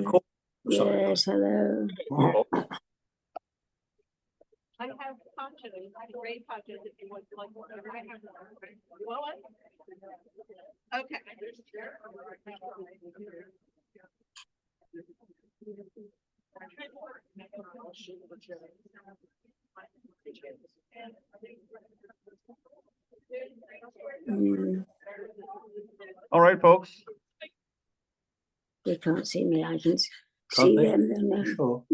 Cool. Yes, hello. I have conscience, great conscience if you want to like. Okay. All right, folks. They can't see me. I can see they? them. Then Oh.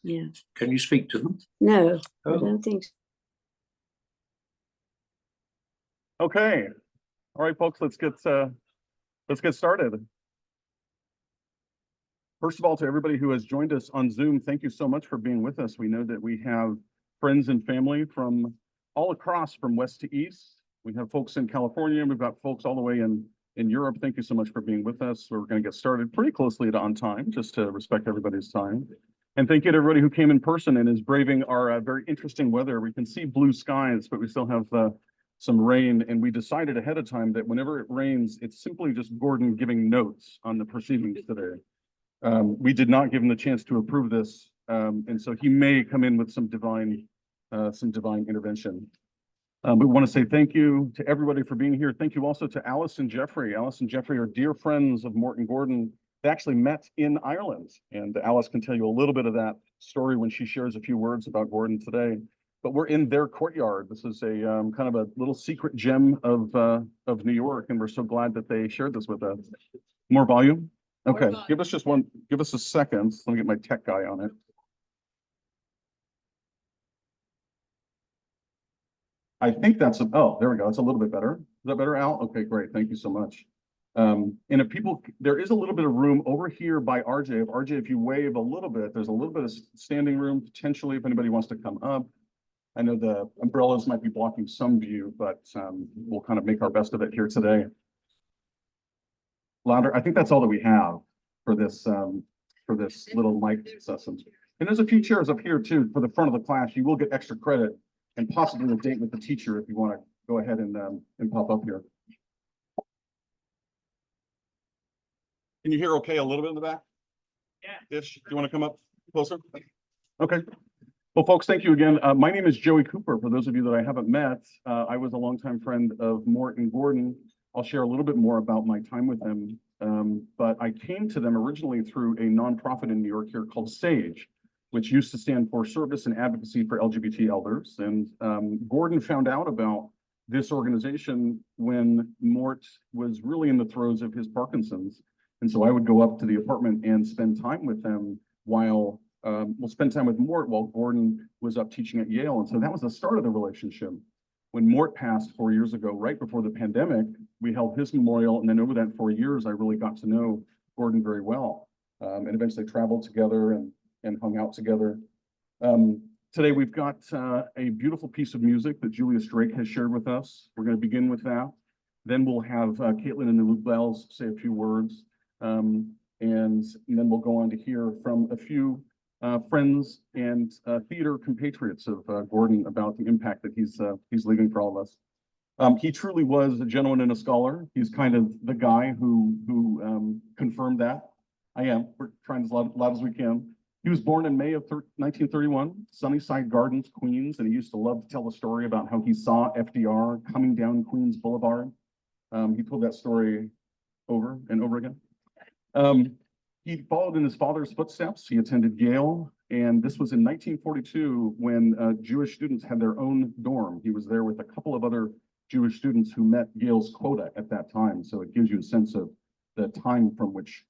Yeah. Can you speak to them? No, Oh. I don't think so. Okay. All right, folks. Let's get started. First of all, to everybody who has joined us on Zoom, thank you so much for being with us. We know that we have friends and family from all across, from west to east. We have folks in California. We've got folks all the way in Europe. Thank you so much for being with us. We're going to get started pretty closely on time, just to respect everybody's time. And thank you to everybody who came in person and is braving our very interesting weather. We can see blue skies, but we still have some rain. And we decided ahead of time that whenever it rains, it's simply just Gordon giving notes on the proceedings today. We did not give him the chance to approve this, and so he may come in with some divine intervention. We want to say thank you to everybody for being here. Thank you also to Alice and Geoffrey. Alice and Geoffrey are dear friends of Mort and Gordon. They actually met in Ireland, and Alice can tell you a little bit of that story when she shares a few words about Gordon today. But we're in their courtyard. This is a kind of a little secret gem of New York, and we're so glad that they shared this with us. More volume? Okay, give us a second. Let me get my tech guy on it. I think there we go. It's a little bit better. Is that better, Al? Okay, great. Thank you so much. And if there is a little bit of room over here by RJ. If you wave a little bit, there's a little bit of standing room potentially if anybody wants to come up. I know the umbrellas might be blocking some view, but we'll kind of make our best of it here today. Louder. I think that's all that we have for this little mic session. And there's a few chairs up here too for the front of the class. You will get extra credit and possibly a date with the teacher if you want to go ahead and pop up here. Can you hear okay a little bit in the back? Yeah. Ish. Do you want to come up closer? Okay. Well, folks, thank you again. My name is Joey Cooper. For those of you that I haven't met, I was a longtime friend of Mort and Gordon. I'll share a little bit more about my time with them. But I came to them originally through a nonprofit in New York here called SAGE, which used to stand for Service and Advocacy for LGBT Elders. And Gordon found out about this organization when Mort was really in the throes of his Parkinson's. And so I would go up to the apartment and spend time with them spend time with Mort while Gordon was up teaching at Yale. And so that was the start of the relationship. When Mort passed 4 years ago, right before the pandemic, we held his memorial. And then over that 4 years, I really got to know Gordon very well, and eventually traveled together and hung out together. Today, we've got a beautiful piece of music that Julius Drake has shared with us. We're going to begin with that. Then we'll have Caitlin and the Lubells say a few words. And then we'll go on to hear from a few friends and theater compatriots of Gordon about the impact that he's leaving for all of us. He truly was a gentleman and a scholar. He's kind of the guy who confirmed that. We're trying as loud as we can. He was born in May of 1931, Sunnyside Gardens, Queens, and he used to love to tell the story about how he saw FDR coming down Queens Boulevard. He told that story over and over again. He followed in his father's footsteps. He attended Yale, and this was in 1942 when Jewish students had their own dorm. He was there with a couple of other Jewish students who met Yale's quota at that time. So it gives you a sense of the time from which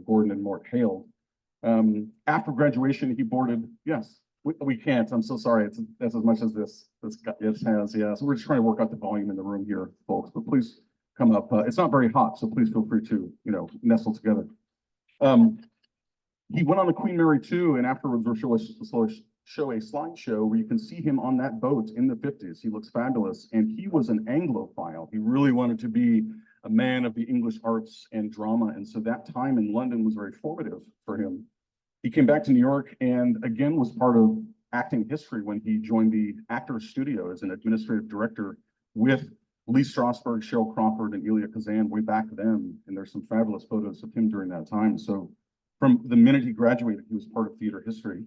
Gordon and Mort hailed. After graduation, he boarded. Yes, we can't. I'm so sorry. That's as much as this has. Yeah. So we're just trying to work out the volume in the room here, folks. But please come up. It's not very hot, so please feel free to nestle together. He went on the Queen Mary 2, and afterwards we'll show a slideshow where you can see him on that boat in the 50s. He looks fabulous, and he was an Anglophile. He really wanted to be a man of the English arts and drama, and so that time in London was very formative for him. He came back to New York and again was part of acting history when he joined the Actors Studio as an administrative director with Lee Strasberg, Cheryl Crawford, and Elia Kazan way back then. And there's some fabulous photos of him during that time. So from the minute he graduated, he was part of theater history.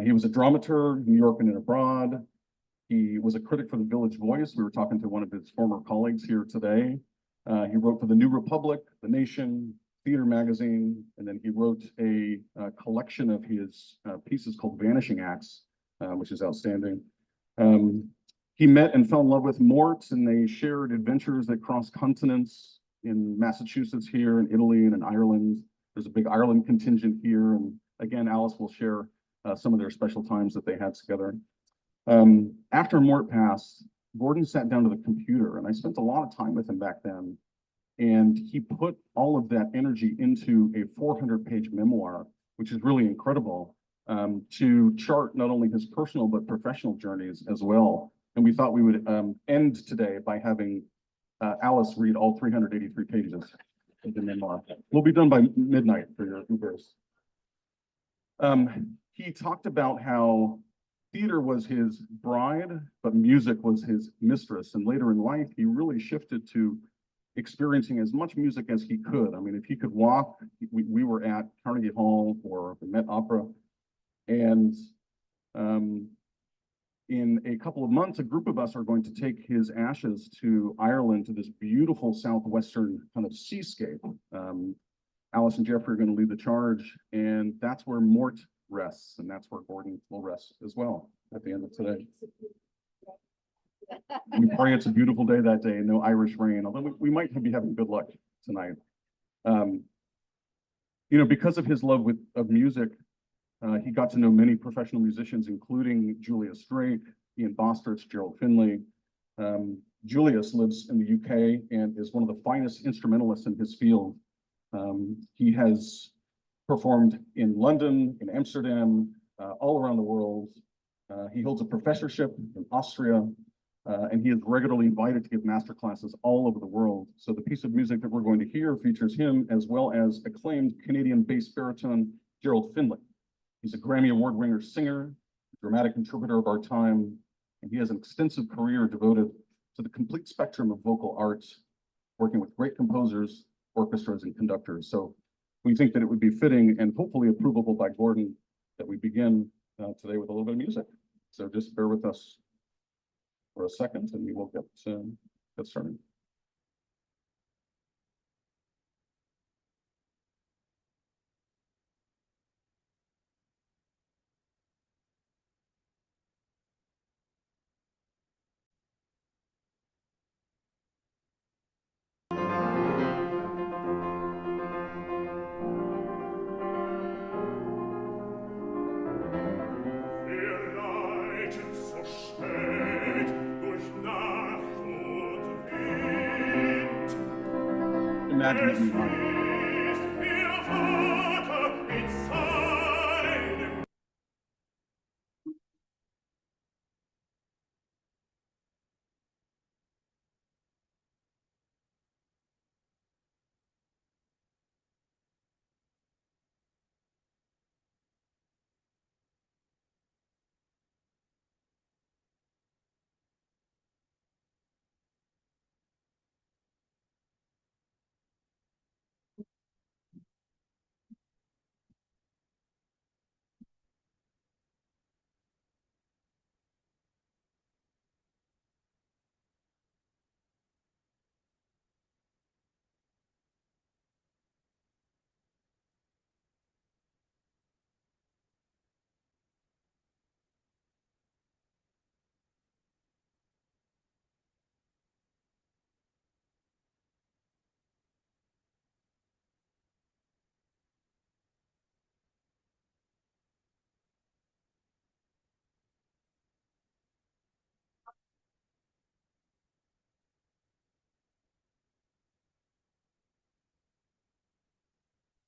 He was a dramaturg, New York and abroad. He was a critic for the Village Voice. We were talking to one of his former colleagues here today. He wrote for the New Republic, The Nation, Theater Magazine, and then he wrote a collection of his pieces called Vanishing Acts, which is outstanding. He met and fell in love with Mort, and they shared adventures that crossed continents in Massachusetts here, in Italy, and in Ireland. There's a big Ireland contingent here, and again, Alice will share some of their special times that they had together. After Mort passed, Gordon sat down to the computer, and I spent a lot of time with him back then. And he put all of that energy into a 400-page memoir, which is really incredible, to chart not only his personal but professional journeys as well. And we thought we would end today by having Alice read all 383 pages of the memoir. We'll be done by midnight for your Ubers. He talked about how theater was his bride, but music was his mistress. And later in life, he really shifted to experiencing as much music as he could. I mean, if he could walk, we were at Carnegie Hall for the Met Opera. And in a couple of months, a group of us are going to take his ashes to Ireland, to this beautiful southwestern kind of seascape. Alice and Geoffrey are going to lead the charge, and that's where Mort rests, and that's where Gordon will rest as well at the end of today. We pray it's a beautiful day that day and no Irish rain, although we might be having good luck tonight. You know, because of his love of music, he got to know many professional musicians, including Julius Drake, Ian Bostridge, Gerald Finley. Julius lives in the UK and is one of the finest instrumentalists in his field. He has performed in London, in Amsterdam, all around the world. He holds a professorship in Austria, and he is regularly invited to give master classes all over the world. So the piece of music that we're going to hear features him as well as acclaimed Canadian bass baritone Gerald Finley. He's a Grammy Award-winning singer, dramatic interpreter of our time, and he has an extensive career devoted to the complete spectrum of vocal arts, working with great composers, orchestras, and conductors. So we think that it would be fitting and hopefully approvable by Gordon that we begin today with a little bit of music. So just bear with us for a second and we will get started. Imagine it in your mind.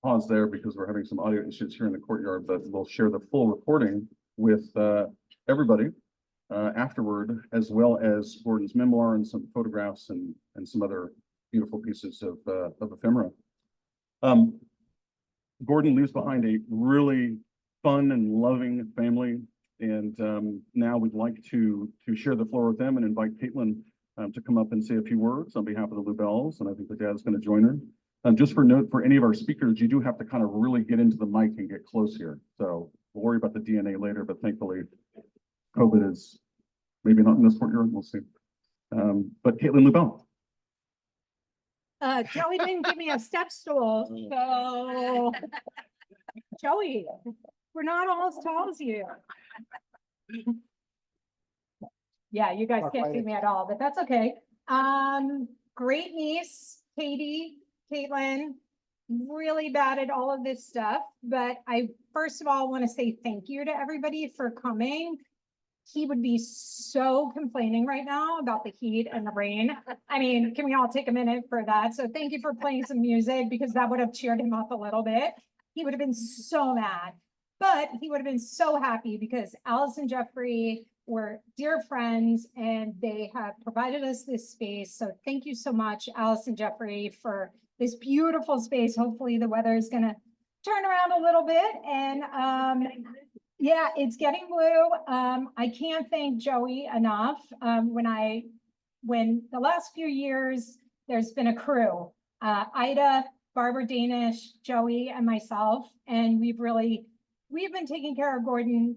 Pause there because we're having some audio issues here in the courtyard, but we'll share the full recording with everybody afterward, as well as Gordon's memoir and some photographs and some other beautiful pieces of ephemera. Gordon leaves behind a really fun and loving family. And now we'd like to share the floor with them and invite Caitlin to come up and say a few words on behalf of the Lubells. And I think the dad's going to join her. Just for note, for any of our speakers, you do have to kind of really get into the mic and get close here. So we'll worry about the DNA later, but thankfully COVID is maybe not in this courtyard, we'll see. But Caitlin Lubell. Joey didn't give me a step stool, so. Joey, we're not all as tall as you. Yeah, you guys can't see me at all, but that's okay. Great niece, Katie, Caitlin, really bad at all of this stuff, but I first of all want to say thank you to everybody for coming. He would be so complaining right now about the heat and the rain. I mean, can we all take a minute for that? So thank you for playing some music because that would have cheered him up a little bit. He would have been so mad, but he would have been so happy because Alice and Geoffrey were dear friends and they have provided us this space. So thank you so much, Alice and Geoffrey, for this beautiful space. Hopefully the weather is going to turn around a little bit. And yeah, it's getting blue. I can't thank Joey enough. When the last few years, there's been a crew, Ida, Barbara Danish, Joey, and myself, and we've been taking care of Gordon.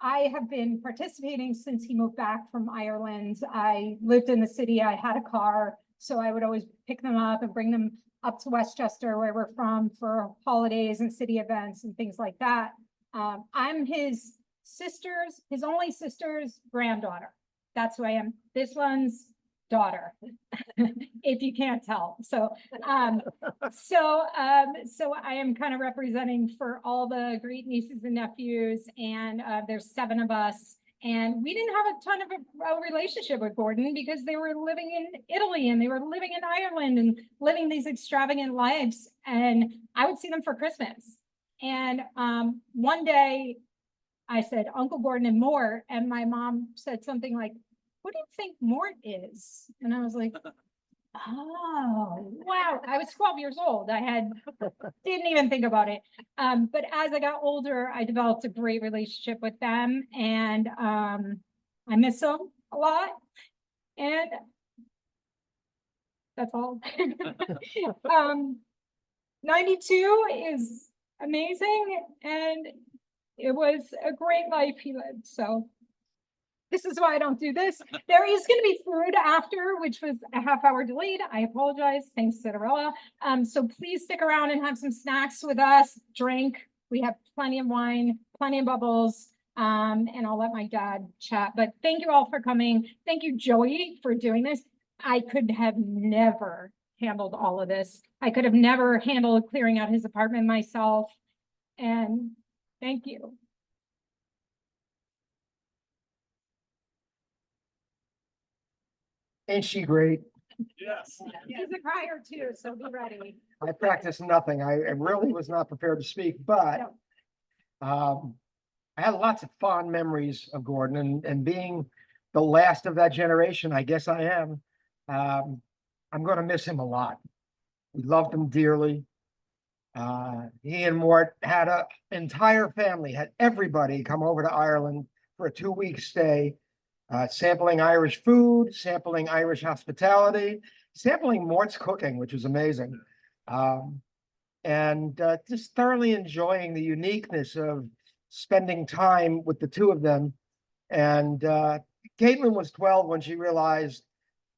I have been participating since he moved back from Ireland. I lived in the city, I had a car, so I would always pick them up and bring them up to Westchester, where we're from, for holidays and city events and things like that. I'm his only sister's granddaughter. That's who I am. This one's daughter, if you can't tell. So I am kind of representing for all the great nieces and nephews, and there's 7 of us. And we didn't have a ton of a relationship with Gordon because they were living in Italy and they were living in Ireland and living these extravagant lives. And I would see them for Christmas. And one day I said, Uncle Gordon and Mort, and my mom said something like, "What do you think Mort is?" And I was like, oh, wow. I was 12 years old. Didn't even think about it. But as I got older, I developed a great relationship with them, and I miss them a lot. And that's all. 92 is amazing, and it was a great life he lived. So this is why I don't do this. There is going to be food after, which was a half-hour delayed. I apologize. Thanks, Cinderella. So please stick around and have some snacks with us. Drink. We have plenty of wine, plenty of bubbles. And I'll let my dad chat. But thank you all for coming. Thank you, Joey, for doing this. I could have never handled all of this. I could have never handled clearing out his apartment myself. And thank you. Ain't she great? Yes. He's a crier too, so be ready. I practiced nothing. I really was not prepared to speak, but I had lots of fond memories of Gordon, and being the last of that generation, I guess I am. I'm going to miss him a lot. We loved him dearly. He and Mort had an entire family, had everybody come over to Ireland for a 2-week stay. Sampling Irish food, sampling Irish hospitality, sampling Mort's cooking, which was amazing. And just thoroughly enjoying the uniqueness of spending time with the two of them. And Caitlin was 12 when she realized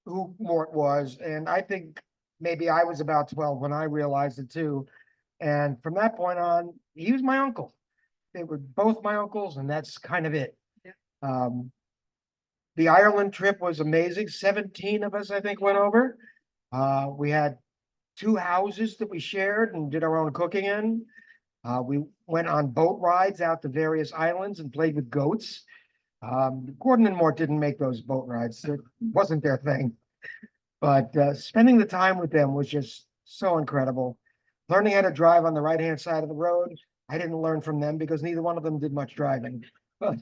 who Mort was. And I think maybe I was about 12 when I realized it too. And from that point on, he was my uncle. They were both my uncles, and that's kind of it. The Ireland trip was amazing. 17 of us, I think, went over. We had 2 houses that we shared and did our own cooking in. We went on boat rides out to various islands and played with goats. Gordon and Mort didn't make those boat rides. It wasn't their thing. But spending the time with them was just so incredible. Learning how to drive on the right-hand side of the road. I didn't learn from them because neither one of them did much driving. But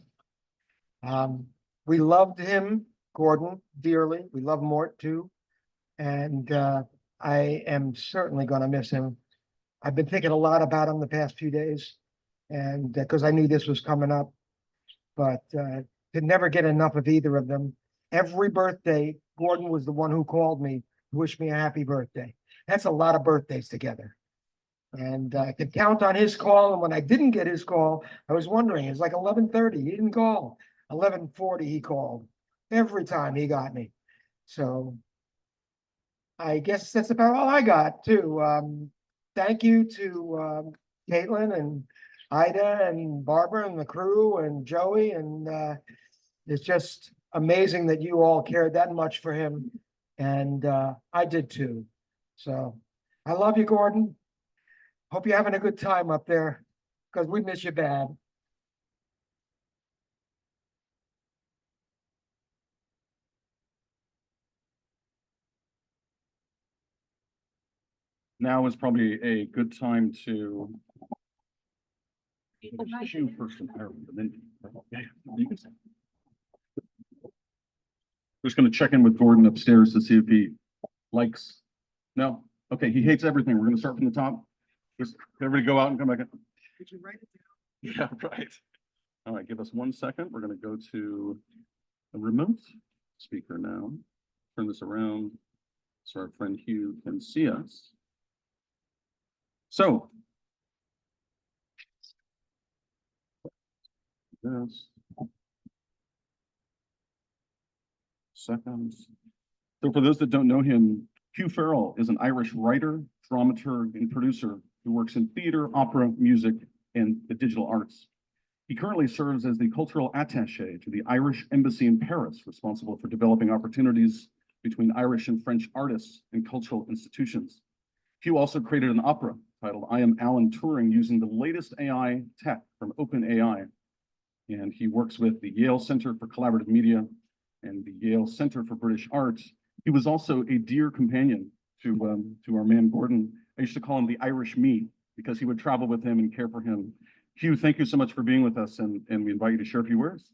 we loved him, Gordon, dearly. We love Mort too. And I am certainly going to miss him. I've been thinking a lot about him the past few days, and because I knew this was coming up, but could never get enough of either of them. Every birthday, Gordon was the one who called me, wished me a happy birthday. That's a lot of birthdays together. And I could count on his call, and when I didn't get his call, I was wondering, it's like 11:30, he didn't call. 11:40, he called every time he got me. So I guess that's about all I got too. Thank you to Caitlin and Ida and Barbara and the crew and Joey, and it's just amazing that you all cared that much for him, and I did too. So I love you, Gordon. Hope you're having a good time up there, because we miss you bad. Now is probably a good time to. You first and then. Yeah, you can say. Just gonna check in with Gordon upstairs to see if he likes. No, okay, he hates everything. We're gonna start from the top. Just everybody go out and come back in. Did you write it Yeah, right. All right, give us 1 second. We're gonna go to the remote speaker now. Turn this around so our friend Hugh can see us. So. This. Seconds. So for those that don't know him, Hugh Farrell is an Irish writer, dramaturg, and producer who works in theater, opera, music, and the digital arts. He currently serves as the cultural attaché to the Irish Embassy in Paris, responsible for developing opportunities between Irish and French artists and cultural institutions. Hugh also created an opera titled I Am Alan Turing, using the latest AI tech from OpenAI. And he works with the Yale Center for Collaborative Media and the Yale Center for British Arts. He was also a dear companion to our man Gordon. I used to call him the Irish me, because he would travel with him and care for him. Hugh, thank you so much for being with us, and we invite you to share a few words.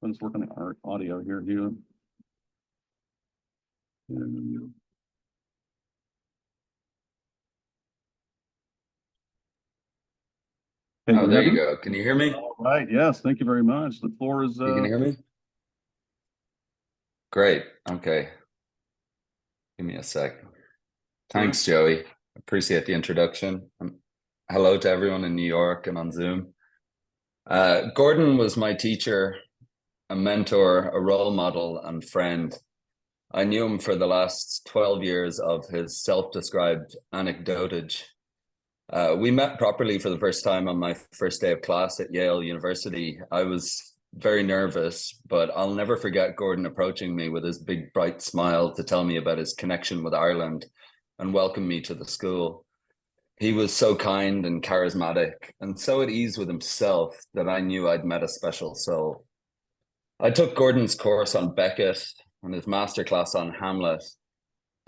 Let's work on our audio here, Hugh. Oh, there you go. Can you hear me? All right. Yes. Thank you very much. The floor is. You can hear me? Great. Okay. Give me a sec. Thanks, Joey. Appreciate the introduction. Hello to everyone in New York and on Zoom. Gordon was my teacher, a mentor, a role model, and friend. I knew him for the last 12 years of his self-described anecdotage. We met properly for the first time on my first day of class at Yale University. I was very nervous, but I'll never forget Gordon approaching me with his big, bright smile to tell me about his connection with Ireland and welcome me to the school. He was so kind and charismatic and so at ease with himself that I knew I'd met a special soul. I took Gordon's course on Beckett and his masterclass on Hamlet,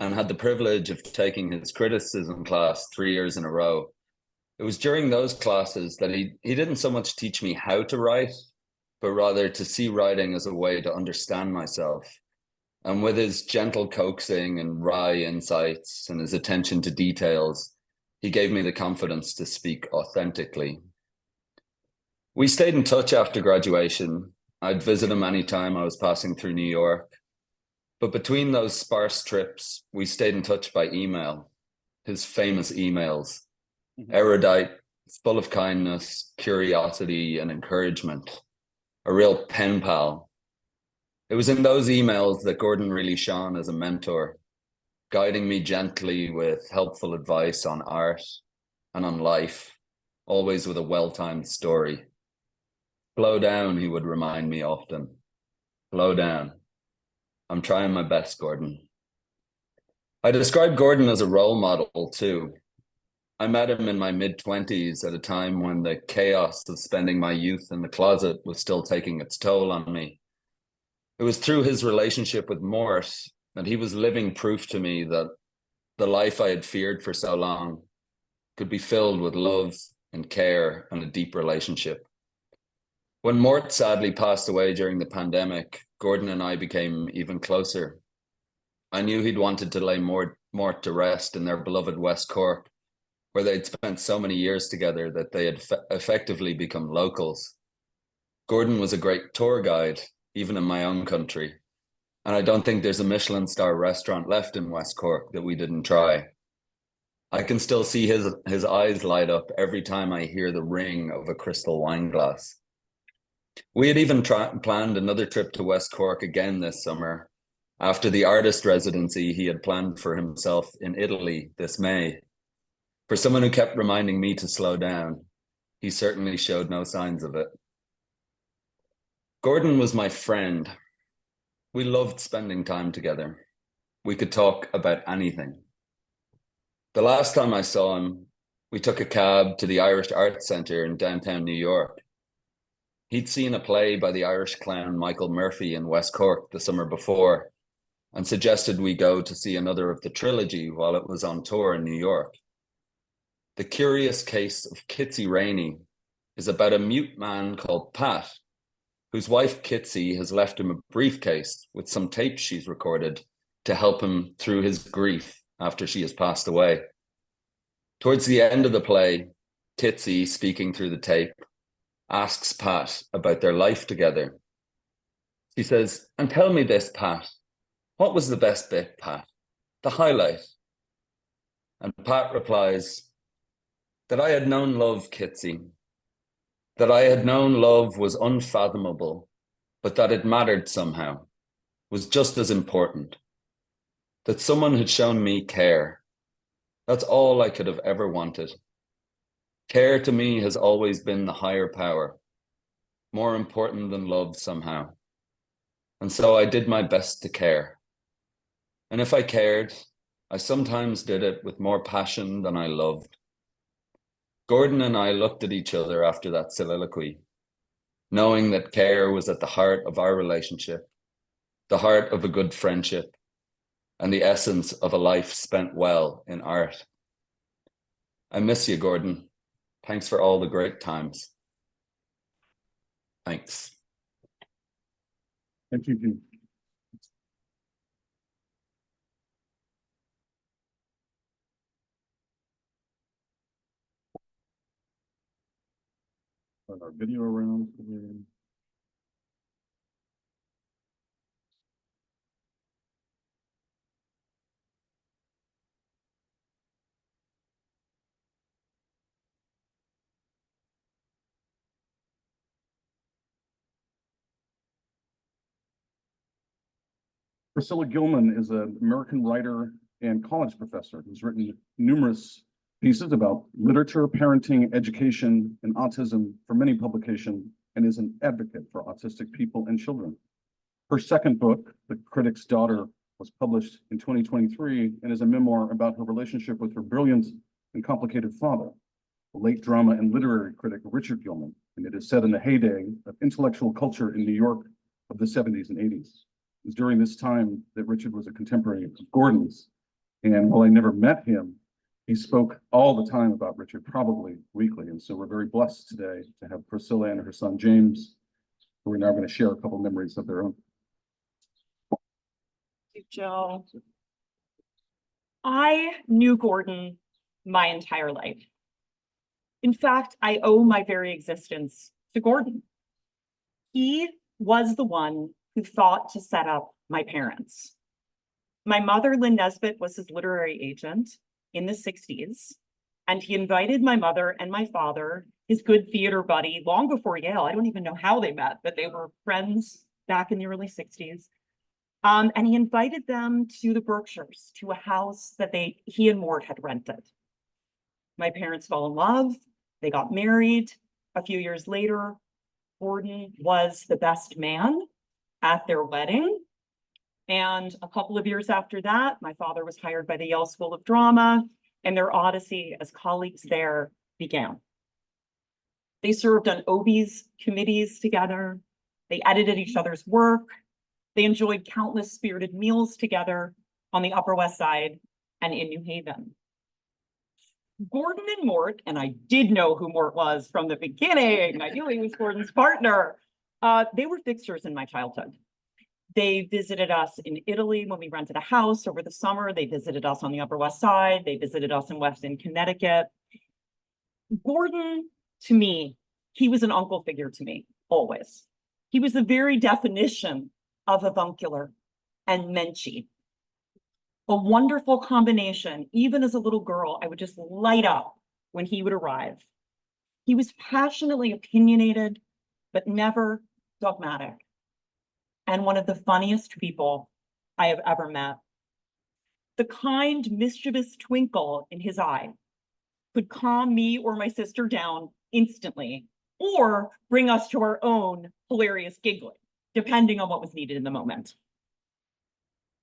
and had the privilege of taking his criticism class 3 years in a row. It was during those classes that he didn't so much teach me how to write, but rather to see writing as a way to understand myself. And with his gentle coaxing and wry insights and his attention to details, he gave me the confidence to speak authentically. We stayed in touch after graduation. I'd visit him anytime I was passing through New York. But between those sparse trips, we stayed in touch by email, his famous emails, erudite, full of kindness, curiosity, and encouragement, a real pen pal. It was in those emails that Gordon really shone as a mentor, guiding me gently with helpful advice on art and on life, always with a well-timed story. Slow down, he would remind me often. Slow down. I'm trying my best, Gordon. I describe Gordon as a role model too. I met him in my mid-20s at a time when the chaos of spending my youth in the closet was still taking its toll on me. It was through his relationship with Mort that he was living proof to me that the life I had feared for so long could be filled with love and care and a deep relationship. When Mort sadly passed away during the pandemic, Gordon and I became even closer. I knew he'd wanted to lay Mort to rest in their beloved West Cork, where they'd spent so many years together that they had effectively become locals. Gordon was a great tour guide, even in my own country, and I don't think there's a Michelin star restaurant left in West Cork that we didn't try. I can still see his eyes light up every time I hear the ring of a crystal wine glass. We had even planned another trip to West Cork again this summer, after the artist residency he had planned for himself in Italy this May. For someone who kept reminding me to slow down, he certainly showed no signs of it. Gordon was my friend. We loved spending time together. We could talk about anything. The last time I saw him, we took a cab to the Irish Arts Centre in downtown New York. He'd seen a play by the Irish clown Michael Murphy in West Cork the summer before and suggested we go to see another of the trilogy while it was on tour in New York. The Curious Case of Kitsy Rainey is about a mute man called Pat, whose wife Kitsy has left him a briefcase with some tapes she's recorded to help him through his grief after she has passed away. Towards the end of the play, Kitsy, speaking through the tape, asks Pat about their life together. She says, "And tell me this, Pat, what was the best bit, Pat? The highlight?" And Pat replies, "That I had known love, Kitsy. That I had known love was unfathomable, but that it mattered somehow, was just as important. That someone had shown me care. That's all I could have ever wanted. Care to me has always been the higher power, more important than love somehow. And so I did my best to care. And if I cared, I sometimes did it with more passion than I loved." Gordon and I looked at each other after that soliloquy, knowing that care was at the heart of our relationship, the heart of a good friendship, and the essence of a life spent well in art. I miss you, Gordon. Thanks for all the great times. Thanks. Thank you, Gene. Turn our video around. Priscilla Gilman is an American writer and college professor who's written numerous pieces about literature, parenting, education, and autism for many publications, and is an advocate for autistic people and children. Her second book, The Critic's Daughter, was published in 2023 and is a memoir about her relationship with her brilliant and complicated father, the late drama and literary critic Richard Gilman, and it is set in the heyday of intellectual culture in New York of the 70s and 80s. It was during this time that Richard was a contemporary of Gordon's, and while I never met him, he spoke all the time about Richard, probably weekly, and so we're very blessed today to have Priscilla and her son James, who are now going to share a couple memories of their own. Thank you, Joe. I knew Gordon my entire life. In fact, I owe my very existence to Gordon. He was the one who thought to set up my parents. My mother, Lynn Nesbitt, was his literary agent in the 60s, and he invited my mother and my father, his good theater buddy, long before Yale. I don't even know how they met, but they were friends back in the early 60s. And he invited them to the Berkshires, to a house that he and Mort had rented. My parents fell in love. They got married. A few years later, Gordon was the best man at their wedding. And a couple of years after that, my father was hired by the Yale School of Drama, and their odyssey as colleagues there began. They served on OB's committees together. They edited each other's work. They enjoyed countless spirited meals together on the Upper West Side and in New Haven. Gordon and Mort, and I did know who Mort was from the beginning. I knew he was Gordon's partner. They were fixtures in my childhood. They visited us in Italy when we rented a house over the summer. They visited us on the Upper West Side. They visited us in Weston, Connecticut. Gordon, to me, he was an uncle figure to me, always. He was the very definition of avuncular and menschy. A wonderful combination. Even as a little girl, I would just light up when he would arrive. He was passionately opinionated, but never dogmatic. And one of the funniest people I have ever met. The kind, mischievous twinkle in his eye could calm me or my sister down instantly, or bring us to our own hilarious giggling, depending on what was needed in the moment.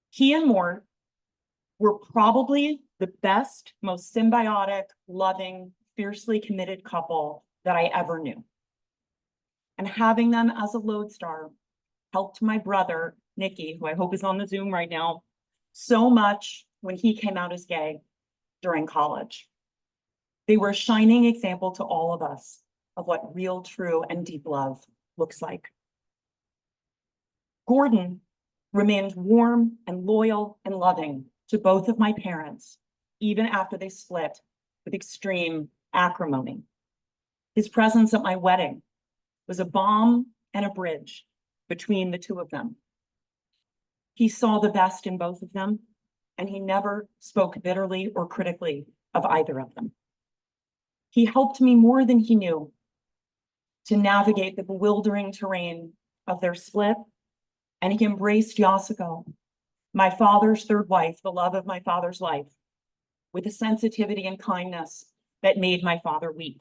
He and Mort were probably the best, most symbiotic, loving, fiercely committed couple that I ever knew. And having them as a lodestar helped my brother, Nikki, who I hope is on the Zoom right now, so much when he came out as gay during college. They were a shining example to all of us of what real, true, and deep love looks like. Gordon remained warm and loyal and loving to both of my parents, even after they split with extreme acrimony. His presence at my wedding was a balm and a bridge between the two of them. He saw the best in both of them, and he never spoke bitterly or critically of either of them. He helped me more than he knew to navigate the bewildering terrain of their split, and he embraced Yasuko, my father's third wife, the love of my father's life, with a sensitivity and kindness that made my father weep.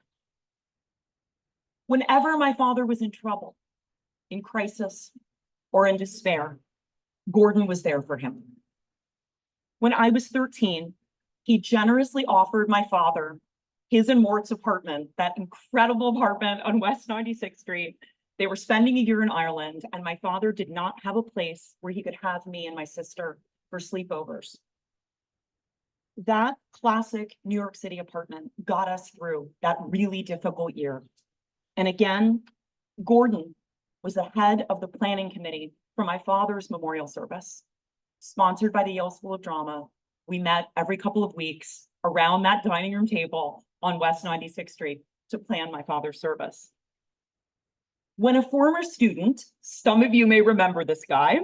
Whenever my father was in trouble, in crisis, or in despair, Gordon was there for him. When I was 13, he generously offered my father his and Mort's apartment, that incredible apartment on West 96th Street. They were spending a year in Ireland, and my father did not have a place where he could have me and my sister for sleepovers. That classic New York City apartment got us through that really difficult year. And again, Gordon was the head of the planning committee for my father's memorial service, sponsored by the Yale School of Drama. We met every couple of weeks around that dining room table on West 96th Street to plan my father's service. When a former student, some of you may remember this guy,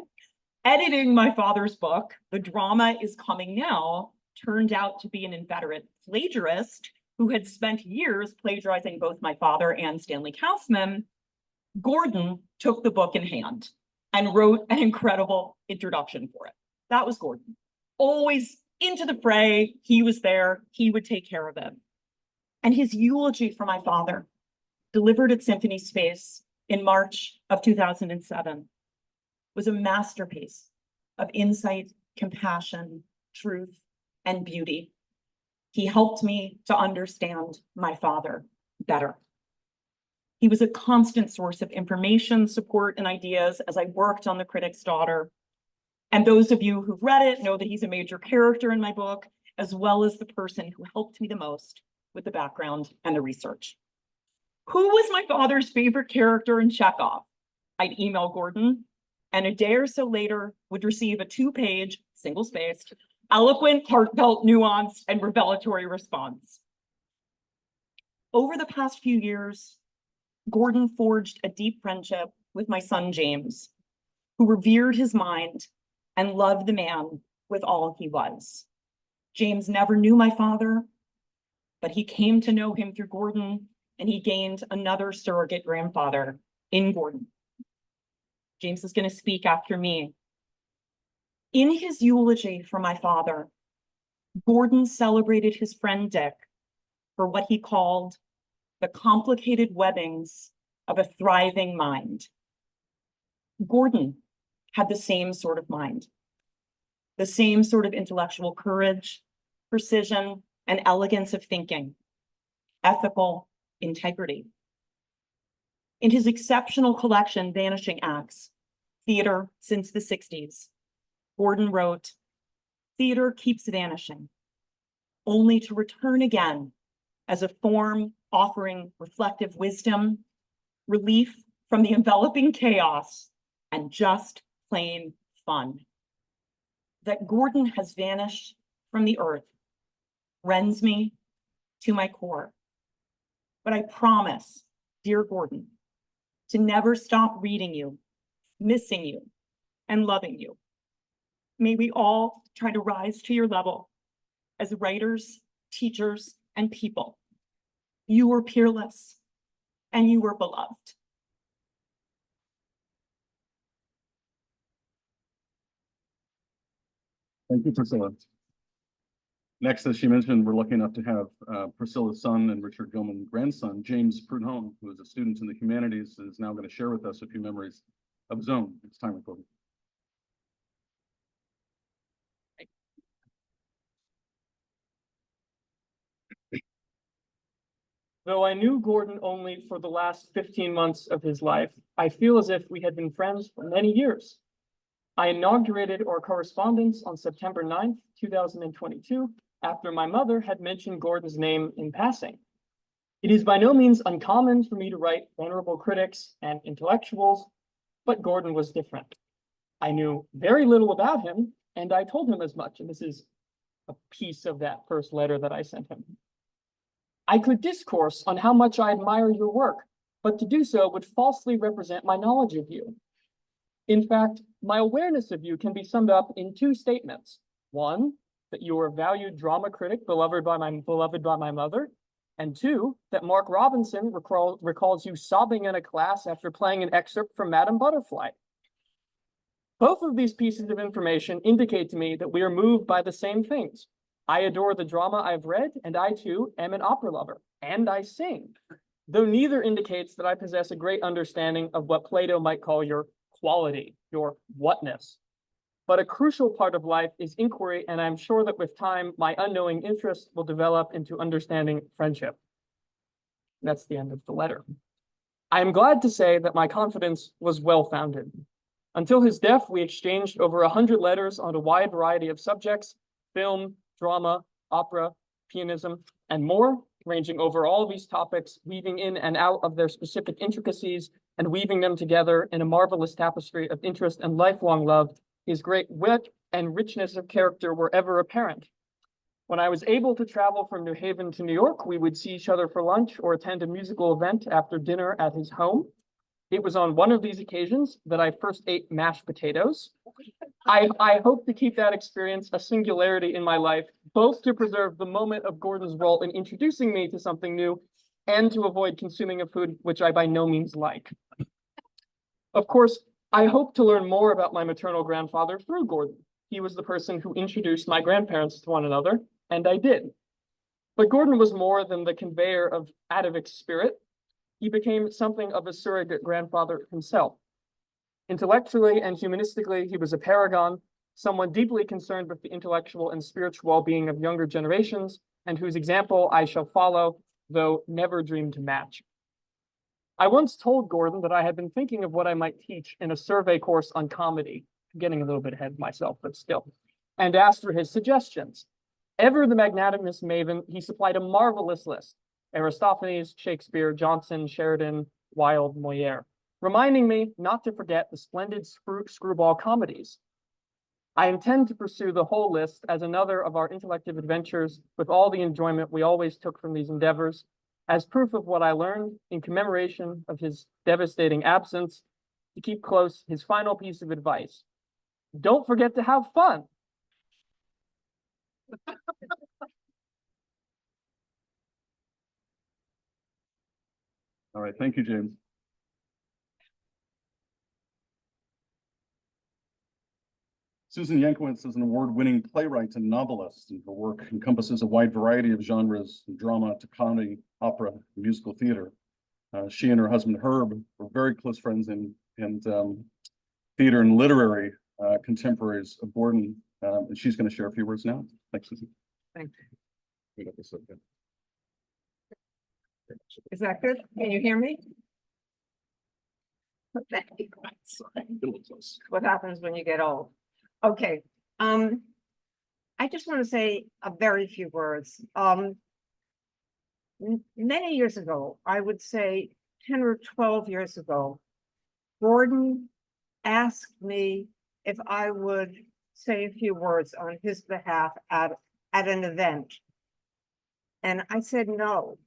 editing my father's book, The Drama is Coming Now, turned out to be an inveterate plagiarist who had spent years plagiarizing both my father and Stanley Kaufman, Gordon took the book in hand and wrote an incredible introduction for it. That was Gordon. Always into the fray, he was there, he would take care of it. And his eulogy for my father, delivered at Symphony Space in March of 2007, was a masterpiece of insight, compassion, truth, and beauty. He helped me to understand my father better. He was a constant source of information, support, and ideas as I worked on The Critic's Daughter. And those of you who've read it know that he's a major character in my book, as well as the person who helped me the most with the background and the research. Who was my father's favorite character in Chekhov? I'd email Gordon, and a day or so later would receive a 2-page, single-spaced, eloquent, heartfelt, nuanced, and revelatory response. Over the past few years, Gordon forged a deep friendship with my son, James, who revered his mind and loved the man with all he was. James never knew my father, but he came to know him through Gordon, and he gained another surrogate grandfather in Gordon. James is going to speak after me. In his eulogy for my father, Gordon celebrated his friend Dick for what he called the complicated webbings of a thriving mind. Gordon had the same sort of mind, the same sort of intellectual courage, precision, and elegance of thinking, ethical integrity. In his exceptional collection, Vanishing Acts, Theater Since the 60s, Gordon wrote, "Theater keeps vanishing, only to return again as a form offering reflective wisdom, relief from the enveloping chaos, and just plain fun. That Gordon has vanished from the earth rends me to my core. But I promise, dear Gordon, to never stop reading you, missing you, and loving you. May we all try to rise to your level as writers, teachers, and people. You were peerless, and you were beloved. Thank you, Priscilla. Next, as she mentioned, we're lucky enough to have Priscilla's son and Richard Gilman grandson, James Prudhomme, who is a student in the humanities and is now going to share with us a few memories of his own. It's time recording. Though I knew Gordon only for the last 15 months of his life, I feel as if we had been friends for many years. I inaugurated our correspondence on September 9th, 2022, after my mother had mentioned Gordon's name in passing. It is by no means uncommon for me to write venerable critics and intellectuals, but Gordon was different. I knew very little about him, and I told him as much, and this is a piece of that first letter that I sent him. I could discourse on how much I admire your work, but to do so would falsely represent my knowledge of you. In fact, my awareness of you can be summed up in two statements. One, that you are a valued drama critic beloved by my mother. And two, that Mark Robinson recalls you sobbing in a class after playing an excerpt from Madame Butterfly. Both of these pieces of information indicate to me that we are moved by the same things. I adore the drama I've read, and I too am an opera lover, and I sing, though neither indicates that I possess a great understanding of what Plato might call your quality, your whatness. But a crucial part of life is inquiry, and I'm sure that with time, my unknowing interest will develop into understanding friendship. That's the end of the letter. I am glad to say that my confidence was well-founded. Until his death, we exchanged over 100 letters on a wide variety of subjects: film, drama, opera, pianism, and more, ranging over all these topics, weaving in and out of their specific intricacies and weaving them together in a marvelous tapestry of interest and lifelong love. His great wit and richness of character were ever apparent. When I was able to travel from New Haven to New York, we would see each other for lunch or attend a musical event after dinner at his home. It was on one of these occasions that I first ate mashed potatoes. I hope to keep that experience a singularity in my life, both to preserve the moment of Gordon's role in introducing me to something new and to avoid consuming a food which I by no means like. Of course, I hope to learn more about my maternal grandfather through Gordon. He was the person who introduced my grandparents to one another, and I did. But Gordon was more than the conveyor of atavic spirit. He became something of a surrogate grandfather himself. Intellectually and humanistically, he was a paragon, someone deeply concerned with the intellectual and spiritual well-being of younger generations, and whose example I shall follow, though never dream to match. I once told Gordon that I had been thinking of what I might teach in a survey course on comedy, getting a little bit ahead of myself, but still, and asked for his suggestions. Ever the magnanimous maven, he supplied a marvelous list: Aristophanes, Shakespeare, Johnson, Sheridan, Wilde, Moliere, reminding me not to forget the splendid screwball comedies. I intend to pursue the whole list as another of our intellective adventures with all the enjoyment we always took from these endeavors, as proof of what I learned in commemoration of his devastating absence. To keep close, his final piece of advice: don't forget to have fun. All right, thank you, James. Susan Yankowitz is an award-winning playwright and novelist, and her work encompasses a wide variety of genres, from drama to comedy, opera, and musical theater. She and her husband Herb were very close friends and theater and literary contemporaries of Gordon, and she's going to share a few words now. Thanks, Susan. Thanks. We got this okay. Is that good? Can you hear me? Okay. Sorry, a little close. What happens when you get old? Okay. I just want to say a very few words. Many years ago, I would say 10 or 12 years ago, Gordon asked me if I would say a few words on his behalf at an event. And I said no.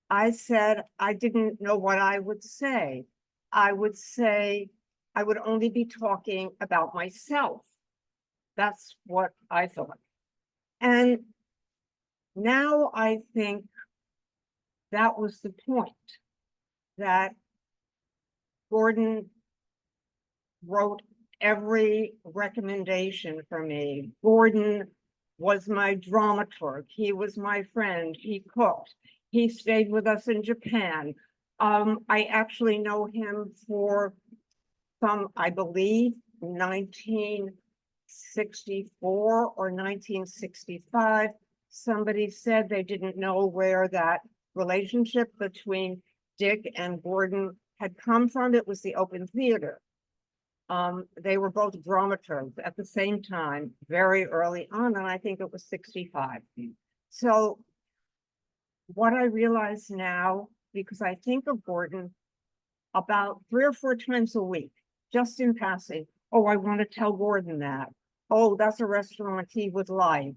I said I didn't know what I would say. I would say I would only be talking about myself. That's what I thought. And now I think that was the point, that Gordon wrote every recommendation for me. Gordon was my dramaturg. He was my friend. He cooked. He stayed with us in Japan. I actually know him from, I believe, 1964 or 1965. Somebody said they didn't know where that relationship between Dick and Gordon had come from. It was the Open Theater. They were both dramaturgs at the same time, very early on, and I think it was 65. So what I realize now, because I think of Gordon about 3 or 4 times a week, just in passing. Oh, I want to tell Gordon that. Oh, that's a restaurant he would like.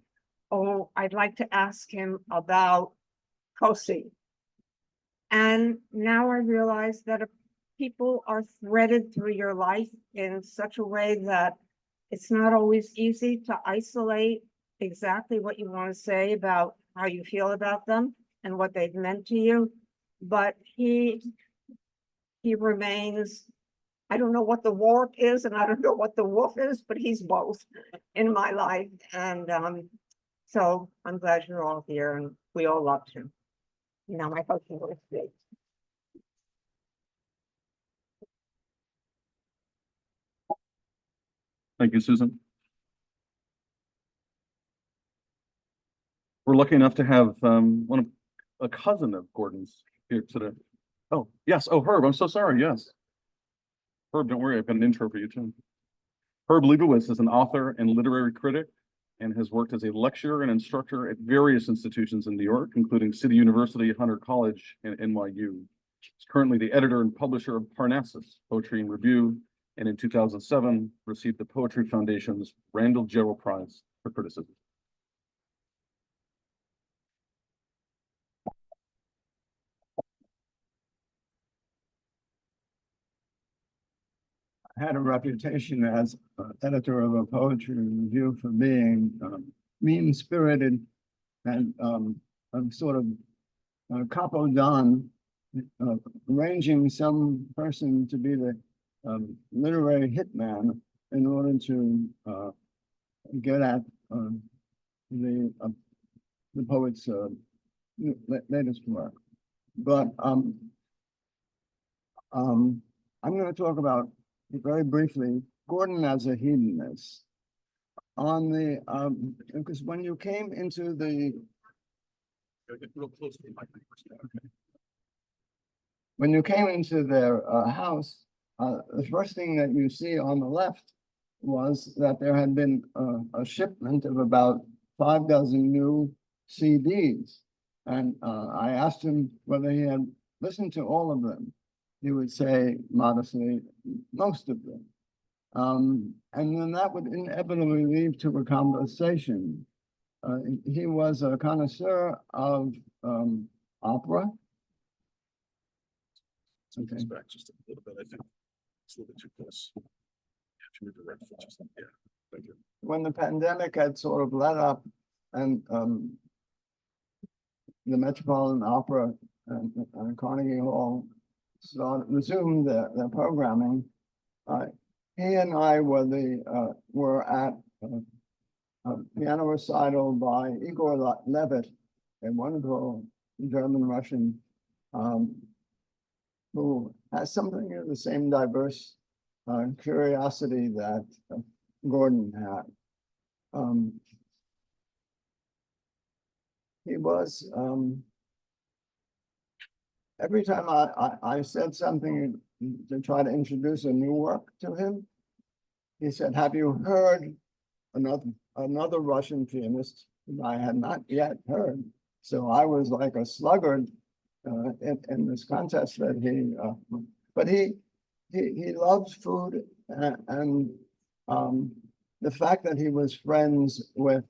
Oh, I'd like to ask him about Kosi. And now I realize that people are threaded through your life in such a way that it's not always easy to isolate exactly what you want to say about how you feel about them and what they've meant to you. But he remains, I don't know what the warp is and I don't know what the wolf is, but he's both in my life. And so I'm glad you're all here and we all loved him. Now my husband will speak. Thank you, Susan. We're lucky enough to have a cousin of Gordon's here today. Oh, yes. Oh, Herb, I'm so sorry. Yes. Herb, don't worry. I've got an intro for you too. Herb Leibowitz is an author and literary critic and has worked as a lecturer and instructor at various institutions in New York, including City University, Hunter College, and NYU. He's currently the editor and publisher of Parnassus, Poetry and Review, and in 2007 received the Poetry Foundation's Randall Jarrell Prize for criticism. Had a reputation as editor of a poetry review for being mean-spirited and sort of capo don, arranging some person to be the literary hitman in order to get at the poet's latest work. But I'm going to talk about very briefly Gordon as a hedonist. On the because when you came into the when you came into their house, the first thing that you see on the left was that there had been a shipment of about 6 new CDs. And I asked him whether he had listened to all of them. He would say modestly, most of them. And then that would inevitably lead to a conversation. He was a connoisseur of opera. Okay. Back just a little bit, I think. It's a little bit too close. If you move the right foot, just yeah. Thank you. When the pandemic had sort of let up and the Metropolitan Opera and Carnegie Hall resumed their programming, he and I were at a piano recital by Igor Levit, a wonderful German-Russian who has something of the same diverse curiosity that Gordon had. He was, every time I said something to try to introduce a new work to him, he said, "Have you heard another Russian pianist whom I had not yet heard?" So I was like a sluggard in this contest that but he loves food and the fact that he was friends with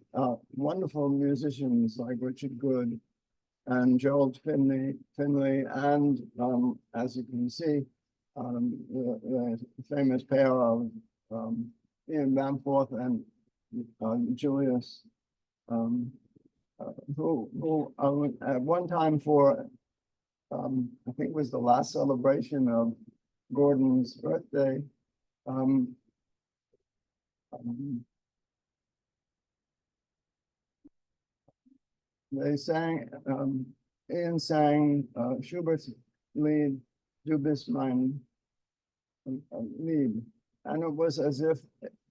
wonderful musicians like Richard Good and Gerald Finley, and as you can see, the famous pair of Ian Bamforth and Julius, who at one time for I think it was the last celebration of Gordon's birthday. They sang, Ian sang Schubert's Lied, Du bist mein Lied. And it was as if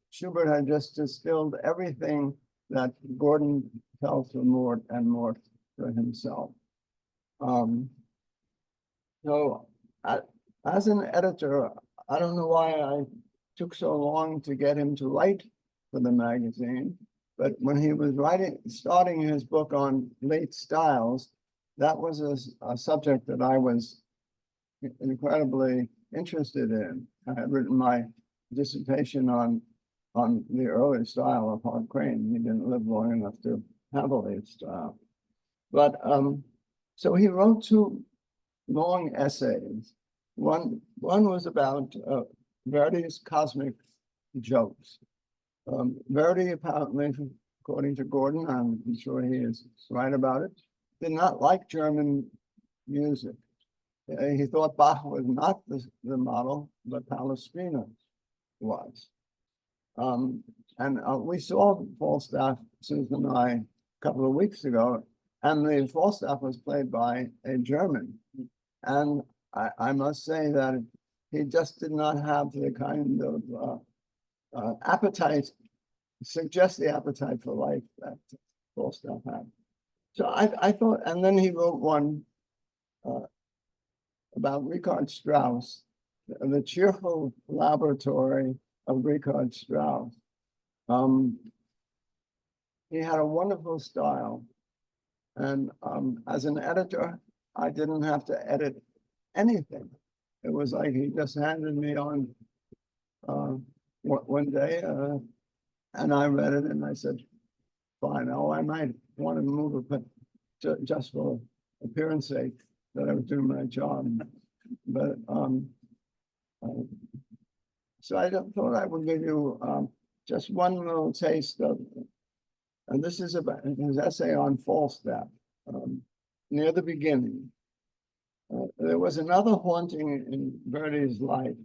Schubert had just distilled everything that Gordon felt for Mort and Mort for himself. So as an editor, I don't know why I took so long to get him to write for the magazine, but when he was starting his book on late styles, that was a subject that I was incredibly interested in. I had written my dissertation on the early style of Hart Crane. He didn't live long enough to have a late style. But so he wrote two long essays. One was about Verdi's cosmic jokes. Verdi, apparently, according to Gordon, I'm sure he is right about it, did not like German music. He thought Bach was not the model, but Palestrina was. And we saw Falstaff, Susan and I, a couple of weeks ago, and the Falstaff was played by a German. And I must say that he just did not have the kind of appetite, suggest the appetite for life that Falstaff had. So I thought, and then he wrote one about Richard Strauss, the cheerful laboratory of Richard Strauss. He had a wonderful style. And as an editor, I didn't have to edit anything. It was like he just handed me on one day, and I read it and I said, fine, I might want to move it, but just for appearance sake, that I was doing my job. But so I thought I would give you just one little taste of, and this is about his essay on Falstaff, near the beginning. There was another haunting in Verdi's life.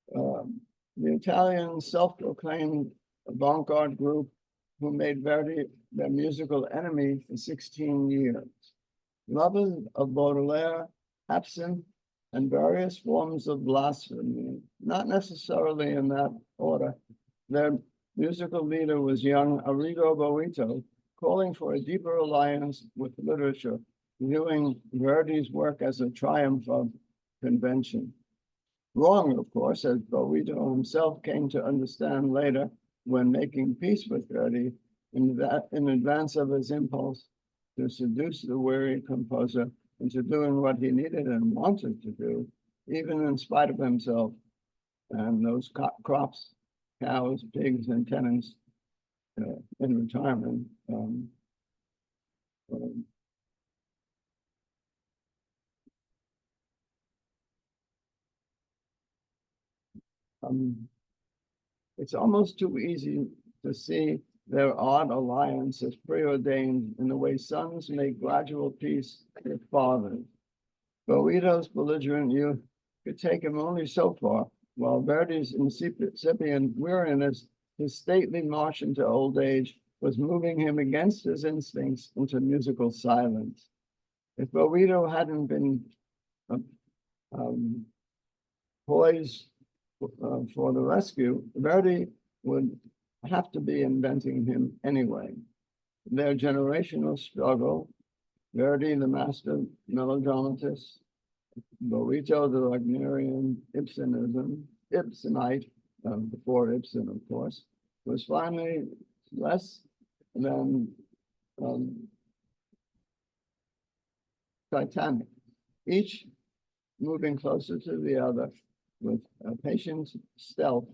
The Italian self-proclaimed avant-garde group who made Verdi their musical enemy for 16 years. Lovers of Baudelaire, absinthe, and various forms of blasphemy, not necessarily in that order. Their musical leader was young Arrigo Boito, calling for a deeper alliance with literature, viewing Verdi's work as a triumph of convention. Wrong, of course, as Boito himself came to understand later when making peace with Verdi in advance of his impulse to seduce the weary composer into doing what he needed and wanted to do, even in spite of himself and those crops, cows, pigs, and tenants in retirement. It's almost too easy to see their odd alliance as preordained in the way sons make gradual peace with fathers. Boito's belligerent youth could take him only so far, while Verdi's incipient weariness, his stately march into old age, was moving him against his instincts into musical silence. If Boito hadn't been poised for the rescue, Verdi would have to be inventing him anyway. Their generational struggle, Verdi, the master melodramatist, Boito, the Wagnerian Ibsenite, before Ibsen, of course, was finally less than Titanic, each moving closer to the other with patient stealth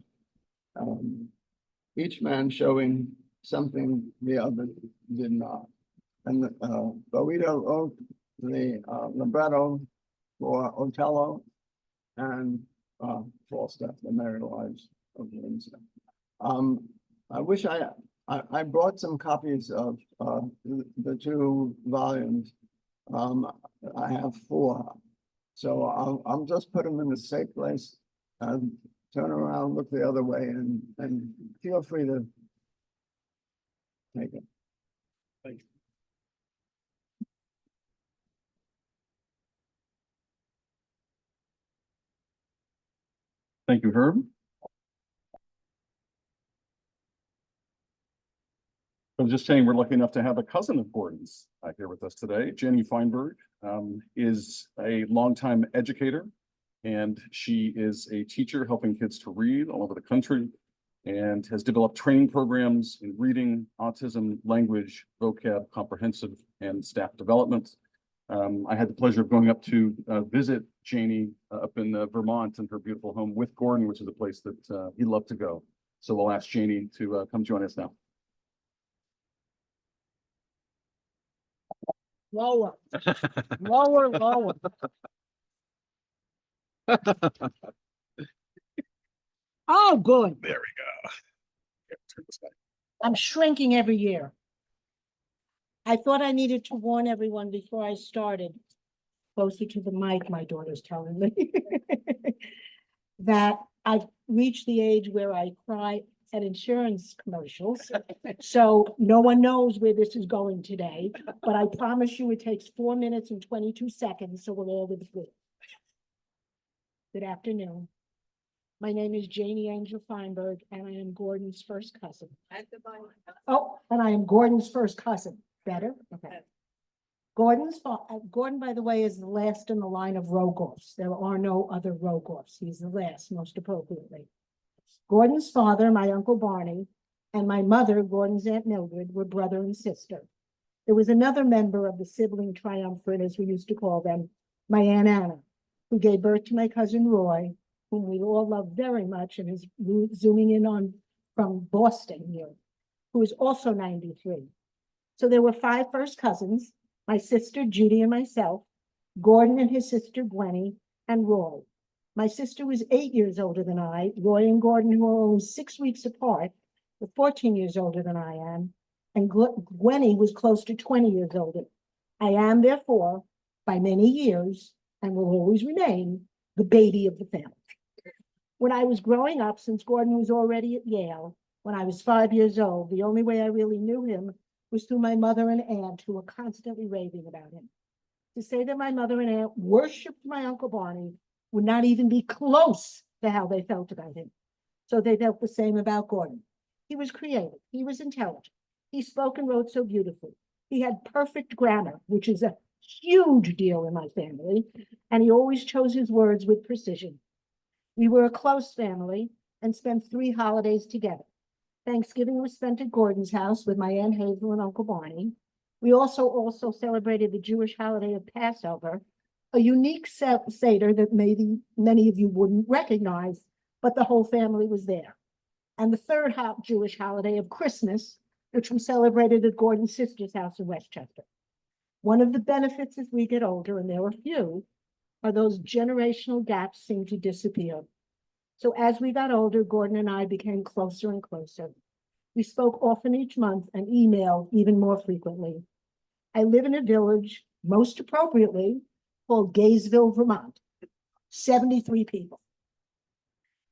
each man showing something the other did not. And Boito wrote the libretto for Otello and Falstaff, The Merry Lives of Windsor. I wish I brought some copies of the two volumes. I have 4, so I'll just put them in a safe place. Turn around, look the other way, and feel free to take it. Thank you. Thank you, Herb. I was just saying, we're lucky enough to have a cousin of Gordon's here with us today. Jenny Feinberg is a longtime educator, and she is a teacher helping kids to read all over the country, and has developed training programs in reading, autism, language, vocab, comprehensive, and staff development. I had the pleasure of going up to visit Janie up in Vermont in her beautiful home with Gordon, which is a place that he loved to go. So we'll ask Janie to come join us now. Lower, lower, lower. Oh, good. There we go. Yeah, turn this way. I'm shrinking every year. I thought I needed to warn everyone before I started, closer to the mic, my daughter's telling me, that I've reached the age where I cry at insurance commercials. So no one knows where this is going today, but I promise you it takes 4 minutes and 22 seconds, so we're all with it. Good afternoon. My name is Janie Angel Feinberg, and I am Gordon's first cousin. Oh, and I am Gordon's first cousin. Better? Okay. Gordon, by the way, is the last in the line of Rogoffs. There are no other Rogoffs. He's the last, most appropriately. Gordon's father, my Uncle Barney, and my mother, Gordon's Aunt Mildred, were brother and sister. There was another member of the sibling triumvirate, as we used to call them, my Aunt Anna, who gave birth to my cousin Roy, whom we all love very much and is zooming in on from Boston here, who is also 93. So there were 5 first cousins, my sister Judy and myself, Gordon and his sister Gwenny, and Roy. My sister was 8 years older than I. Roy and Gordon, who are only 6 weeks apart, were 14 years older than I am, and Gwenny was close to 20 years older. I am, therefore, by many years, and will always remain, the baby of the family. When I was growing up, since Gordon was already at Yale, when I was 5 years old, the only way I really knew him was through my mother and aunt, who were constantly raving about him. To say that my mother and aunt worshipped my Uncle Barney would not even be close to how they felt about him. So they felt the same about Gordon. He was creative. He was intelligent. He spoke and wrote so beautifully. He had perfect grammar, which is a huge deal in my family, and he always chose his words with precision. We were a close family and spent 3 holidays together. Thanksgiving was spent at Gordon's house with my Aunt Hazel and Uncle Barney. We also celebrated the Jewish holiday of Passover, a unique Seder that maybe many of you wouldn't recognize, but the whole family was there. And the third Jewish holiday of Christmas, which we celebrated at Gordon's sister's house in Westchester. One of the benefits as we get older, and there are few, are those generational gaps seem to disappear. So as we got older, Gordon and I became closer and closer. We spoke often each month and emailed even more frequently. I live in a village, most appropriately, called Gaysville, Vermont, 73 people.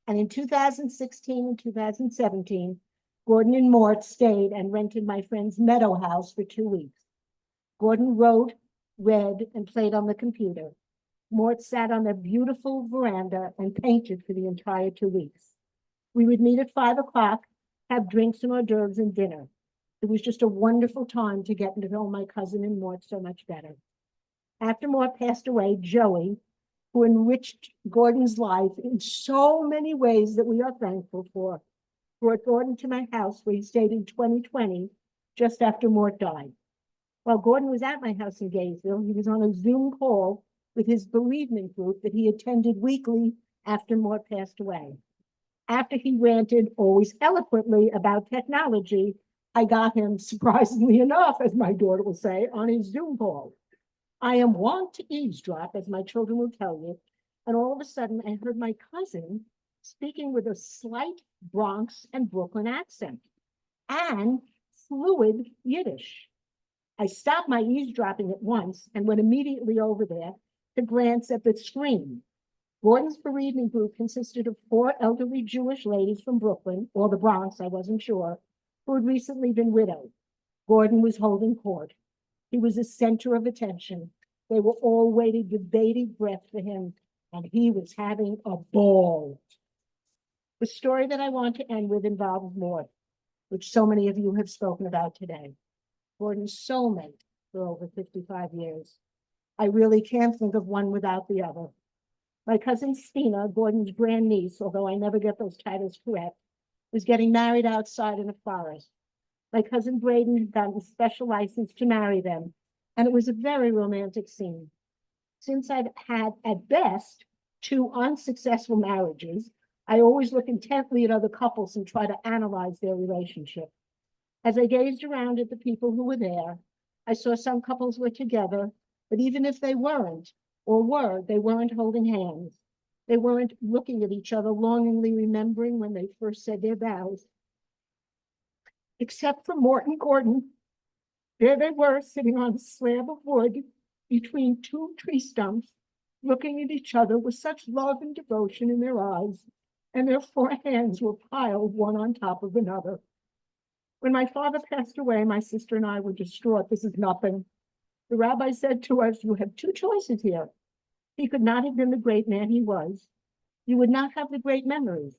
And in 2016 and 2017, Gordon and Mort stayed and rented my friend's meadow house for 2 weeks. Gordon wrote, read, and played on the computer. Mort sat on the beautiful veranda and painted for the entire 2 weeks. We would meet at 5 o'clock, have drinks and hors d'oeuvres and dinner. It was just a wonderful time to get to know my cousin and Mort so much better. After Mort passed away, Joey, who enriched Gordon's life in so many ways that we are thankful for, brought Gordon to my house where he stayed in 2020, just after Mort died. While Gordon was at my house in Gaysville, he was on a Zoom call with his bereavement group that he attended weekly after Mort passed away. after he ranted always eloquently about technology, I got him, surprisingly enough, as my daughter will say, on his Zoom call. I am wont to eavesdrop, as my children will tell you, and all of a sudden I heard my cousin speaking with a slight Bronx and Brooklyn accent and fluid Yiddish. I stopped my eavesdropping at once and went immediately over there to glance at the screen. Gordon's bereavement group consisted of 4 elderly Jewish ladies from Brooklyn, or the Bronx, I wasn't sure, who had recently been widowed. Gordon was holding court. He was the center of attention. They were all waiting with bated breath for him, and he was having a ball. The story that I want to end with involves Mort, which so many of you have spoken about today. Gordon's soulmate for over 55 years. I really can't think of one without the other. My cousin Stina, Gordon's grandniece, although I never get those titles correct, was getting married outside in a forest. My cousin Braden had gotten a special license to marry them, and it was a very romantic scene. Since I've had, at best, 2 unsuccessful marriages, I always look intently at other couples and try to analyze their relationship. As I gazed around at the people who were there, I saw some couples were together, but even if they weren't, or were, they weren't holding hands. They weren't looking at each other, longingly remembering when they first said their vows. Except for Mort and Gordon, there they were, sitting on a slab of wood between 2 tree stumps, looking at each other with such love and devotion in their eyes, and their 4 hands were piled one on top of another. When my father passed away, my sister and I were distraught. This is nothing. The rabbi said to us, you have 2 choices here. He could not have been the great man he was. You would not have the great memories,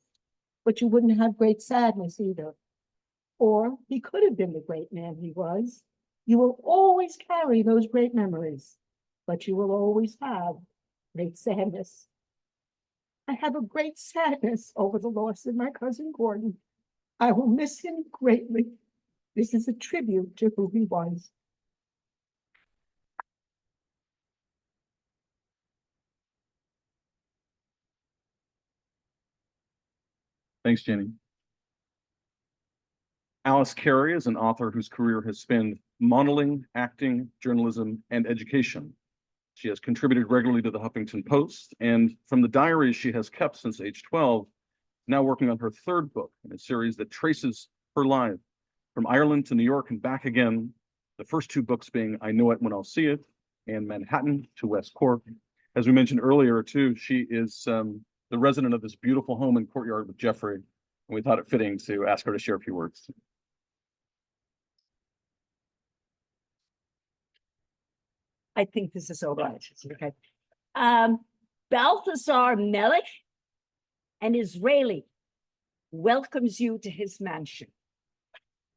but you wouldn't have great sadness either. Or he could have been the great man he was. You will always carry those great memories, but you will always have great sadness. I have a great sadness over the loss of my cousin Gordon. I will miss him greatly. This is a tribute to who he was. Thanks, Jenny. Alice Carey is an author whose career has spanned modeling, acting, journalism, and education. She has contributed regularly to the Huffington Post, and from the diaries she has kept since age 12, now working on her 3rd book in a series that traces her life from Ireland to New York and back again, the first 2 books being I Know It When I'll See It and Manhattan to West Cork. As we mentioned earlier, too, she is the resident of this beautiful home and courtyard with Geoffrey, and we thought it fitting to ask her to share a few words. I think this is all right. Okay. Balthasar Melech, an Israeli, welcomes you to his mansion.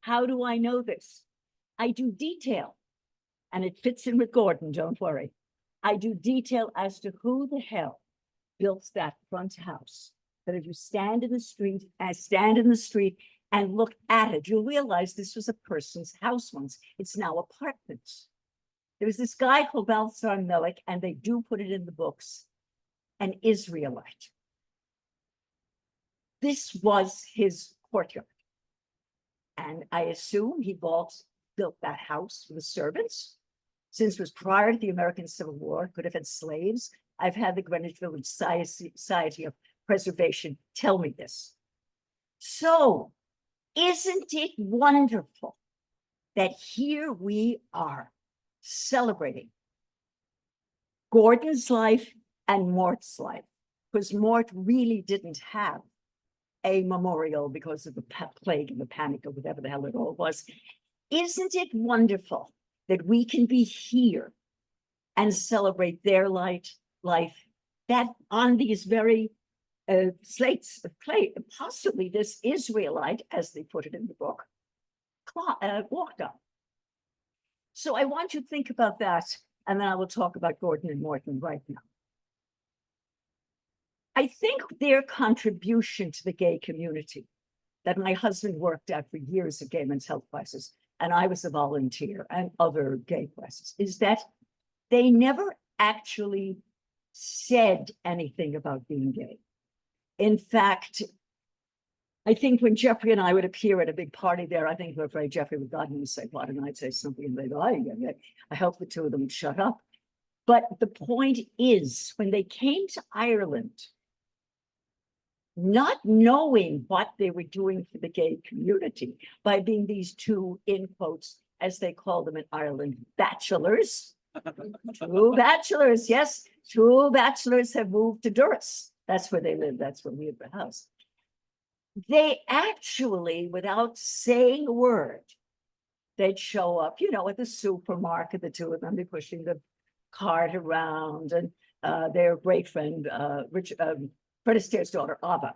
How do I know this? I do detail, and it fits in with Gordon, don't worry. I do detail as to who the hell built that front house. But if you stand in the street and look at it, you'll realize this was a person's house once. It's now apartments. There was this guy called Balthasar Melech, and they do put it in the books, an Israelite. This was his courtyard. And I assume he built that house for the servants. Since it was prior to the American Civil War, could have had slaves. I've had the Greenwich Village Society of Preservation tell me this. So, isn't it wonderful that here we are celebrating Gordon's life and Mort's life, because Mort really didn't have a memorial because of the plague and the panic or whatever the hell it all was. Isn't it wonderful that we can be here and celebrate their life that on these very slates of clay, possibly this Israelite, as they put it in the book, walked on. So I want you to think about that, and then I will talk about Gordon and Morton right now. I think their contribution to the gay community that my husband worked at for years at Gay Men's Health Crisis, and I was a volunteer and other gay crises, is that they never actually said anything about being gay. In fact, I think when Geoffrey and I would appear at a big party there, I think we're afraid Geoffrey would God and say, what, and I'd say something, and they'd go, I hope the two of them would shut up. But the point is, when they came to Ireland, not knowing what they were doing for the gay community by being these two, in quotes, as they call them in Ireland, bachelors. Two bachelors, yes, two bachelors have moved to Durris. That's where they live. That's where we have the house. They actually, without saying a word, they'd show up, you know, at the supermarket, the two of them, be pushing the cart around, and their great friend, Fred Astaire's daughter, Ava,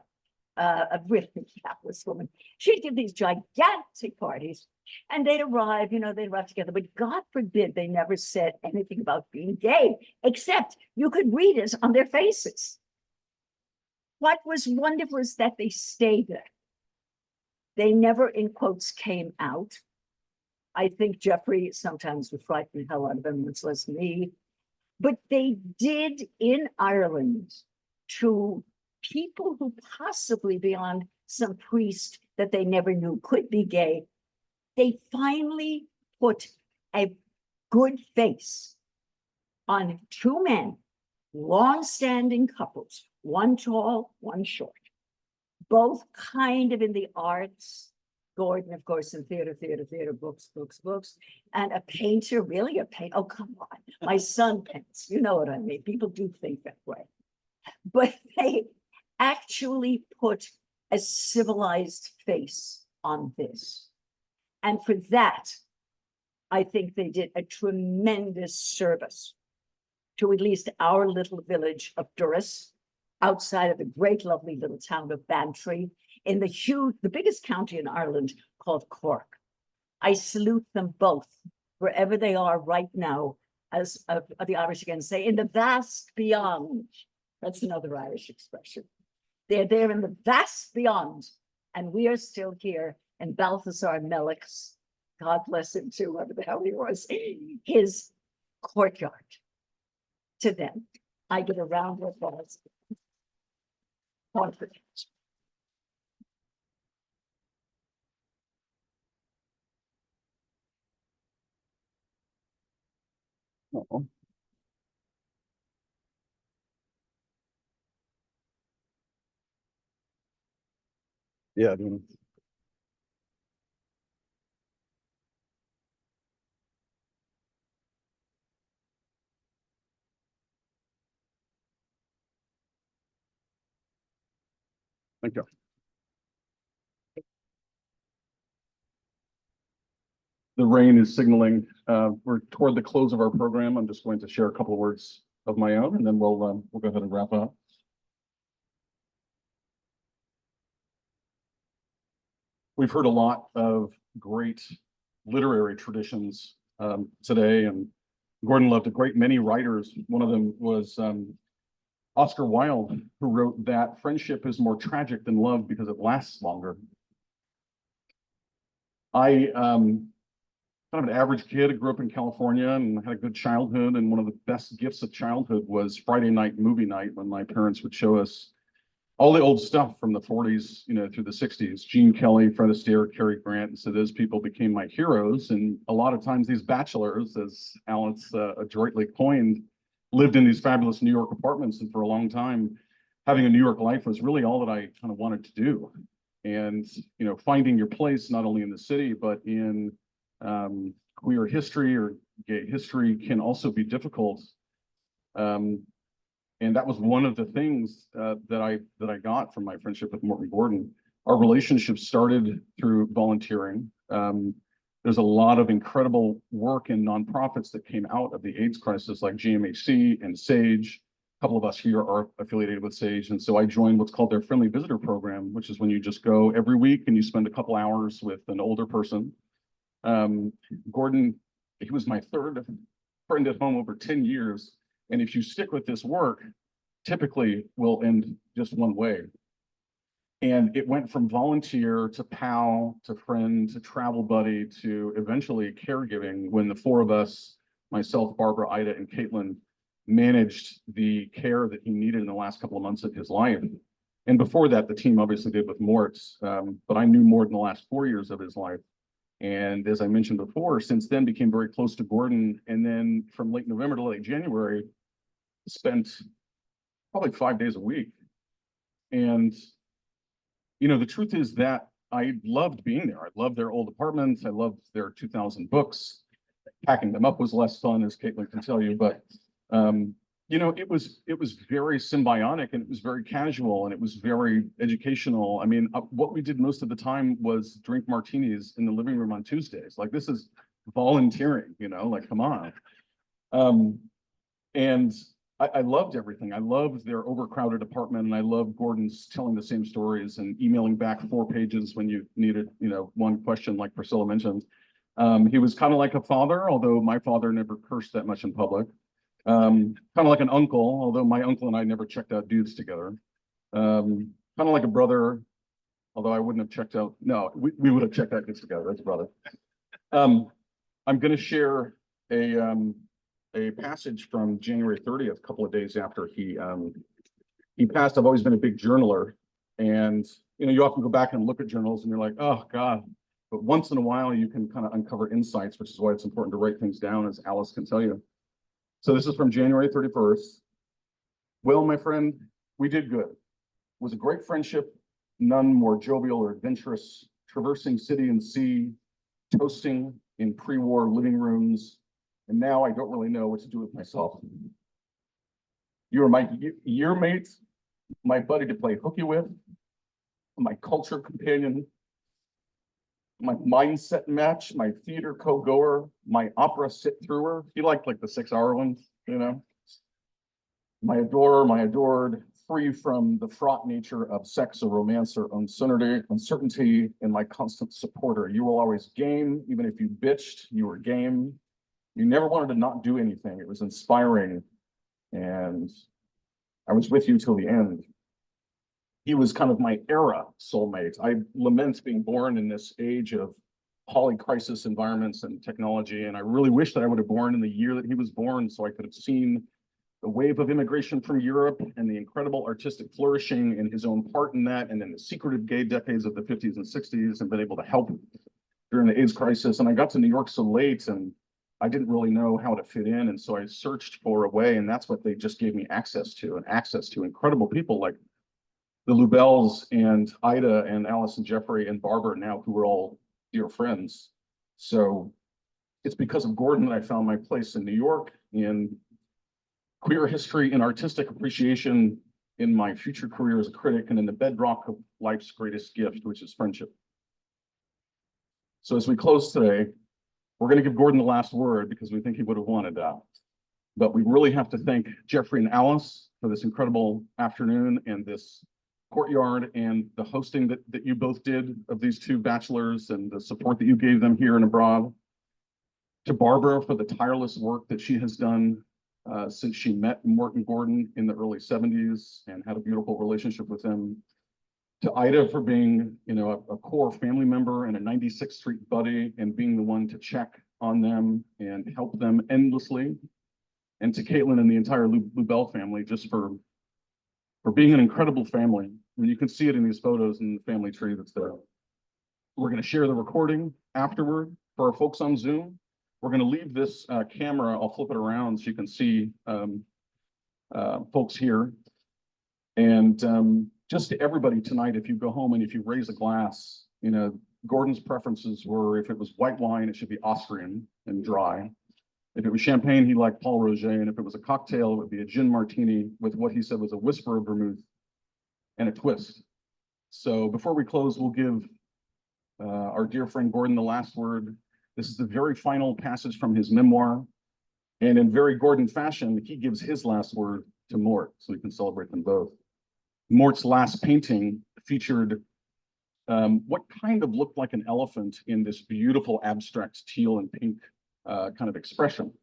a really fabulous woman. She'd give these gigantic parties, and they'd arrive, you know, they'd arrive together, but God forbid they never said anything about being gay, except you could read it on their faces. What was wonderful is that they stayed there. They never, in quotes, came out. I think Geoffrey sometimes would frighten the hell out of them, much less me. But they did in Ireland to people who possibly beyond some priest that they never knew could be gay. They finally put a good face on two men, long-standing couples, one tall, one short, both kind of in the arts. Gordon, of course, in theater, books, and a painter, really a painter. Oh, come on. My son paints, you know what I mean? People do think that way. But they actually put a civilized face on this. And for that, I think they did a tremendous service to at least our little village of Durris, outside of the great, lovely little town of Bantry, in the biggest county in Ireland called Cork. I salute them both, wherever they are right now, as the Irish again say, in the vast beyond. That's another Irish expression. They're there in the vast beyond, and we are still here in Balthazar Mellick's, God bless him too, whatever the hell he was, his courtyard. To them, I give a round of applause. Oh. Yeah, I mean, thank you. The rain is signaling we're toward the close of our program. I'm just going to share a couple of words of my own, and then we'll go ahead and wrap up. We've heard a lot of great literary traditions today, and Gordon loved a great many writers. One of them was Oscar Wilde, who wrote that friendship is more tragic than love because it lasts longer. I kind of an average kid. I grew up in California and had a good childhood. And one of the best gifts of childhood was Friday night movie night, when my parents would show us all the old stuff from the 40s, you know, through the 60s. Gene Kelly, Fred Astaire, Cary Grant. And so those people became my heroes. And a lot of times these bachelors, as Alex adroitly coined, lived in these fabulous New York apartments. And for a long time, having a New York life was really all that I kind of wanted to do. And, you know, finding your place not only in the city, but in queer history or gay history can also be difficult. And that was one of the things that I got from my friendship with Morton Gordon. Our relationship started through volunteering. There's a lot of incredible work in nonprofits that came out of the AIDS crisis, like GMHC and SAGE. A couple of us here are affiliated with SAGE. And so I joined what's called their Friendly Visitor Program, which is when you just go every week and you spend a couple hours with an older person. Gordon, he was my third friend at home over 10 years. And if you stick with this work, typically will end just one way. And it went from volunteer to pal to friend to travel buddy to eventually caregiving, when the four of us, myself, Barbara, Ida, and Caitlin, managed the care that he needed in the last couple of months of his life. And before that, the team obviously did with Moritz, but I knew Mort in the last 4 years of his life. And as I mentioned before, since then became very close to Gordon. And then from late November to late January, spent probably 5 days a week. And, you know, the truth is that I loved being there. I loved their old apartments. I loved their 2,000 books. Packing them up was less fun, as Caitlin can tell you, but you know, it was very symbiotic, and it was very casual, and it was very educational. I mean, what we did most of the time was drink martinis in the living room on Tuesdays. Like, this is volunteering, you know, like, come on. And I loved everything. I loved their overcrowded apartment, and I loved Gordon's telling the same stories and emailing back 4 pages when you needed, you know, one question, like Priscilla mentioned. He was kind of like a father, although my father never cursed that much in public. Kind of like an uncle, although my uncle and I never checked out dudes together. Kind of like a brother, although I wouldn't have checked out. No, we would have checked out dudes together. That's a brother. I'm going to share a passage from January 30th, a couple of days after he passed. I've always been a big journaler, and you know, you often go back and look at journals, and you're like, oh God. But once in a while, you can kind of uncover insights, which is why it's important to write things down, as Alice can tell you. So this is from January 31st. Well, my friend, we did good. It was a great friendship, none more jovial or adventurous, traversing city and sea, toasting in pre-war living rooms, and now I don't really know what to do with myself. You were my year mate, my buddy to play hooky with, my culture companion, my mindset match, my theater co-goer, my opera sit-througher. He liked like the 6-hour ones, you know. My adorer, my adored, free from the fraught nature of sex or romance or uncertainty, and my constant supporter. You were always game, even if you bitched, you were game. You never wanted to not do anything. It was inspiring, and I was with you till the end. He was kind of my era soulmate. I lament being born in this age of polycrisis environments and technology, and I really wish that I would have born in the year that he was born, so I could have seen the wave of immigration from Europe and the incredible artistic flourishing and his own part in that, and then the secretive gay decades of the 50s and 60s, and been able to help during the AIDS crisis. And I got to New York so late, and I didn't really know how to fit in, and so I searched for a way, and that's what they just gave me access to, and access to incredible people like the Lubels and Ida and Alice and Geoffrey and Barbara now, who are all dear friends. So it's because of Gordon that I found my place in New York, in queer history and artistic appreciation, in my future career as a critic, and in the bedrock of life's greatest gift, which is friendship. So as we close today, we're going to give Gordon the last word because we think he would have wanted that. But we really have to thank Geoffrey and Alice for this incredible afternoon and this courtyard and the hosting that you both did of these 2 bachelors, and the support that you gave them here and abroad. To Barbara for the tireless work that she has done since she met Morton Gordon in the early 70s and had a beautiful relationship with him. To Ida for being, you know, a core family member and a 96th Street buddy, and being the one to check on them and help them endlessly. And to Caitlin and the entire Lubell family, just for being an incredible family. And you can see it in these photos in the family tree that's there. We're going to share the recording afterward for our folks on Zoom. We're going to leave this camera, I'll flip it around so you can see folks here. And just to everybody tonight, if you go home and if you raise a glass, you know, Gordon's preferences were, if it was white wine, it should be Austrian and dry. If it was champagne, he liked Paul Roger, and if it was a cocktail, it would be a gin martini with what he said was a whisper of vermouth and a twist. So before we close, we'll give our dear friend Gordon the last word. This is the very final passage from his memoir, and in very Gordon fashion, he gives his last word to Mort, so we can celebrate them both. Mort's last painting featured what kind of looked like an elephant in this beautiful abstract teal and pink kind of expression.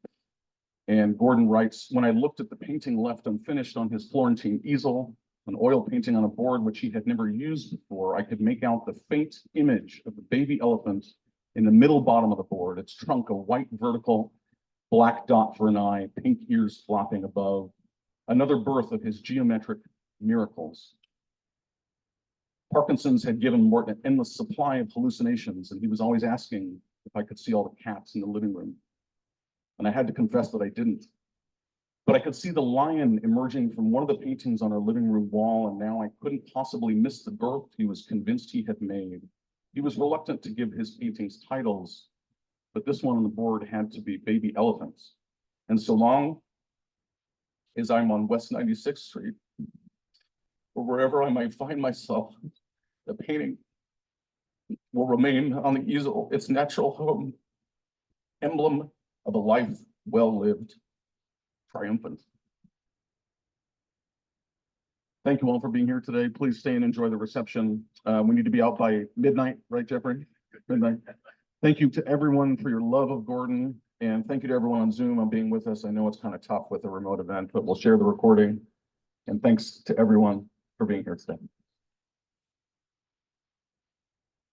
And Gordon writes, when I looked at the painting left unfinished on his Florentine easel, an oil painting on a board which he had never used before, I could make out the faint image of the baby elephant in the middle bottom of the board, its trunk a white vertical, black dot for an eye, pink ears flopping above, another birth of his geometric miracles. Parkinson's had given Morton an endless supply of hallucinations, and he was always asking if I could see all the cats in the living room. And I had to confess that I didn't. But I could see the lion emerging from one of the paintings on our living room wall, and now I couldn't possibly miss the birth he was convinced he had made. He was reluctant to give his paintings titles, but this one on the board had to be Baby Elephants. And so long as I'm on West 96th Street, or wherever I might find myself, the painting will remain on the easel, its natural home, emblem of a life well lived, triumphant. Thank you all for being here today. Please stay and enjoy the reception. We need to be out by midnight, right, Geoffrey? Midnight. Thank you to everyone for your love of Gordon, and thank you to everyone on Zoom on being with us. I know it's kind of tough with a remote event, but we'll share the recording. And thanks to everyone for being here today.